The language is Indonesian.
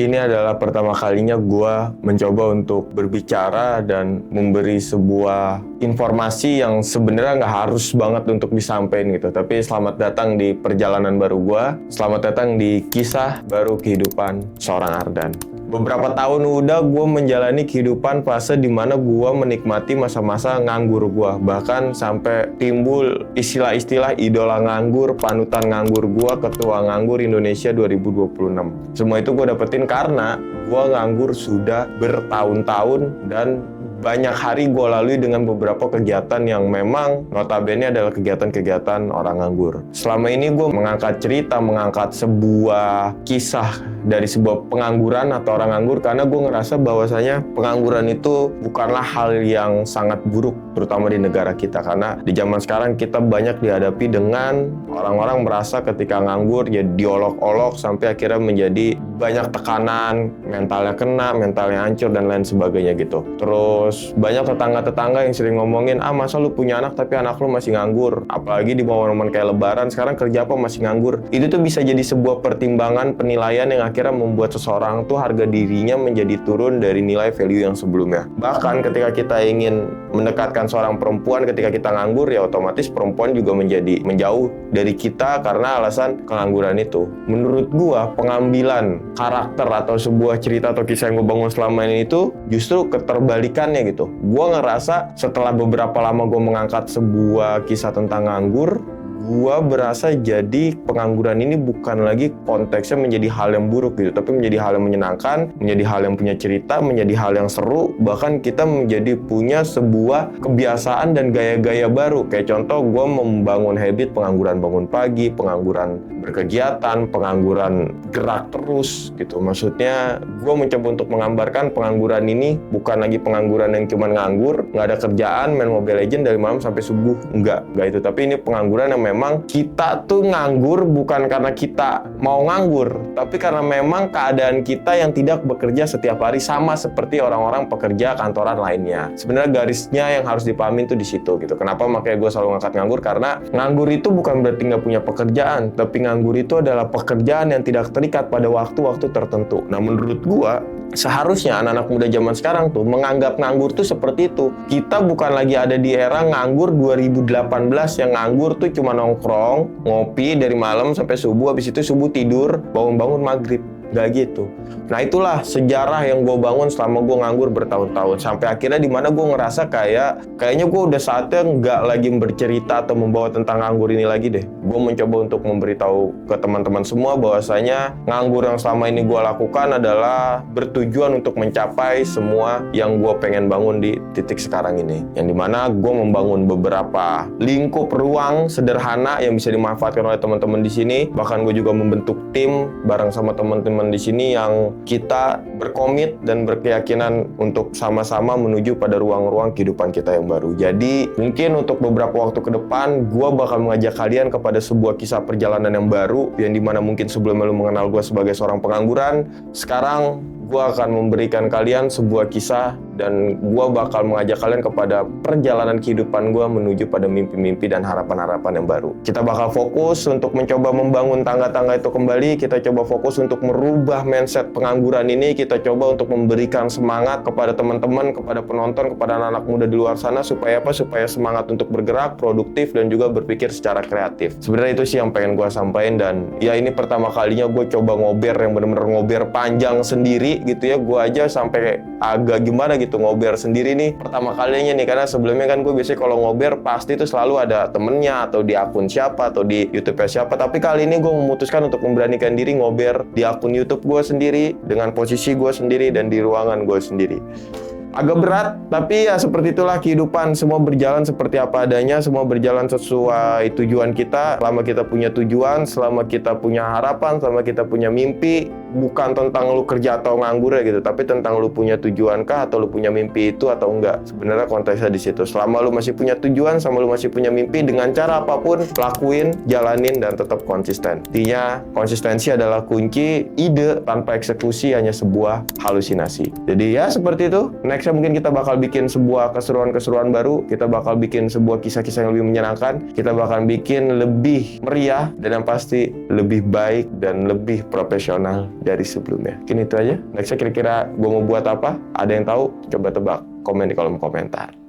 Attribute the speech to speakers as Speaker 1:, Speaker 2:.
Speaker 1: Ini adalah pertama kalinya gue mencoba untuk berbicara dan memberi sebuah informasi yang sebenarnya nggak harus banget untuk disampaikan gitu. Tapi selamat datang di perjalanan baru gue. Selamat datang di kisah baru kehidupan seorang Ardan. Beberapa tahun udah gue menjalani kehidupan fase dimana gue menikmati masa-masa nganggur gue. Bahkan sampai timbul istilah-istilah idola nganggur, panutan nganggur gue, ketua nganggur Indonesia 2026. Semua itu gue dapetin karena gue nganggur sudah bertahun-tahun dan banyak hari gue lalui dengan beberapa kegiatan yang memang notabene adalah kegiatan-kegiatan orang nganggur. Selama ini gue mengangkat cerita, mengangkat sebuah kisah dari sebuah pengangguran atau orang nganggur karena gue ngerasa bahwasanya pengangguran itu bukanlah hal yang sangat buruk, terutama di negara kita. Karena di zaman sekarang kita banyak dihadapi dengan orang-orang merasa ketika nganggur ya diolok-olok sampai akhirnya menjadi banyak tekanan, mentalnya kena, mentalnya hancur dan lain sebagainya gitu. Terus banyak tetangga-tetangga yang sering ngomongin, masa lu punya anak tapi anak lu masih nganggur. Apalagi di momen-momen kayak lebaran, sekarang kerja apa masih nganggur. Itu tuh bisa jadi sebuah pertimbangan penilaian yang akhirnya membuat seseorang tuh harga dirinya menjadi turun dari nilai value yang sebelumnya. Bahkan ketika kita ingin mendekatkan seorang perempuan ketika kita nganggur, ya otomatis perempuan juga menjadi menjauh dari kita karena alasan pengangguran itu. Menurut gua, pengambilan karakter atau sebuah cerita atau kisah yang gue bangun selama ini itu justru keterbalikannya gitu. Gue ngerasa setelah beberapa lama gue mengangkat sebuah kisah tentang nganggur, gue berasa jadi pengangguran ini bukan lagi konteksnya menjadi hal yang buruk gitu, tapi menjadi hal yang menyenangkan, menjadi hal yang punya cerita, menjadi hal yang seru, bahkan kita menjadi punya sebuah kebiasaan dan gaya-gaya baru. Kayak contoh, gue membangun habit pengangguran bangun pagi, pengangguran berkegiatan, pengangguran gerak terus gitu. Maksudnya gue mencoba untuk menggambarkan pengangguran ini bukan lagi pengangguran yang cuma nganggur, nggak ada kerjaan, main Mobile Legends dari malam sampai subuh, enggak itu. Tapi ini pengangguran yang memang kita tuh nganggur bukan karena kita mau nganggur, tapi karena memang keadaan kita yang tidak bekerja setiap hari sama seperti orang-orang pekerja kantoran lainnya. Sebenarnya garisnya yang harus dipahamin tuh di situ gitu. Kenapa makanya gue selalu ngangkat nganggur? Karena nganggur itu bukan berarti nggak punya pekerjaan, tapi nganggur itu adalah pekerjaan yang tidak terikat pada waktu-waktu tertentu. Nah, menurut gue seharusnya anak-anak muda zaman sekarang tuh menganggap nganggur tuh seperti itu. Kita bukan lagi ada di era nganggur 2018 yang nganggur tuh cuma nongkrong, ngopi dari malam sampai subuh, habis itu subuh tidur, bangun-bangun maghrib. Gak gitu. Nah, itulah sejarah yang gue bangun selama gue nganggur bertahun-tahun. Sampai akhirnya dimana gue ngerasa kayaknya gue udah saatnya nggak lagi bercerita atau membawa tentang nganggur ini lagi deh. Gue mencoba untuk memberitahu ke teman-teman semua bahwasanya nganggur yang selama ini gue lakukan adalah bertujuan untuk mencapai semua yang gue pengen bangun di titik sekarang ini. Yang dimana gue membangun beberapa lingkup ruang sederhana yang bisa dimanfaatkan oleh teman-teman di sini. Bahkan gue juga membentuk tim bareng sama teman-teman di sini yang kita berkomit dan berkeyakinan untuk sama-sama menuju pada ruang-ruang kehidupan kita yang baru. Jadi mungkin untuk beberapa waktu ke depan gue bakal mengajak kalian kepada sebuah kisah perjalanan yang baru, yang dimana mungkin sebelumnya lu mengenal gue sebagai seorang pengangguran, sekarang gue akan memberikan kalian sebuah kisah dan gue bakal mengajak kalian kepada perjalanan kehidupan gue menuju pada mimpi-mimpi dan harapan-harapan yang baru. Kita bakal fokus untuk mencoba membangun tangga-tangga itu kembali. Kita coba fokus untuk merubah mindset pengangguran ini. Kita coba untuk memberikan semangat kepada teman-teman, kepada penonton, kepada anak-anak muda di luar sana supaya apa? Supaya semangat untuk bergerak, produktif, dan juga berpikir secara kreatif. Sebenarnya itu sih yang pengen gue sampaikan, dan ya ini pertama kalinya gue coba ngober yang benar-benar ngober panjang sendiri gitu ya. Gue aja sampai agak gimana gitu ngober sendiri nih pertama kalinya nih, karena sebelumnya kan gue biasanya kalau ngober pasti tuh selalu ada temennya atau di akun siapa atau di YouTube siapa. Tapi kali ini gue memutuskan untuk memberanikan diri ngober di akun YouTube gue sendiri, dengan posisi gue sendiri dan di ruangan gue sendiri. Agak berat, tapi ya seperti itulah kehidupan. Semua berjalan seperti apa adanya, semua berjalan sesuai tujuan kita. Selama kita punya tujuan, selama kita punya harapan, selama kita punya mimpi, bukan tentang lu kerja atau nganggur ya gitu, tapi tentang lu punya tujuan kah atau lu punya mimpi itu atau enggak. Sebenarnya konteksnya di situ. Selama lu masih punya tujuan, sama lu masih punya mimpi, dengan cara apapun, lakuin, jalanin, dan tetap konsisten. Intinya, konsistensi adalah kunci. Ide tanpa eksekusi hanya sebuah halusinasi. Jadi ya seperti itu. Next nextnya mungkin kita bakal bikin sebuah keseruan-keseruan baru, kita bakal bikin sebuah kisah-kisah yang lebih menyenangkan, kita bakal bikin lebih meriah, dan yang pasti lebih baik dan lebih profesional dari sebelumnya. Mungkin itu aja. Nextnya kira-kira gue mau buat apa? Ada yang tahu? Coba tebak, komen di kolom komentar.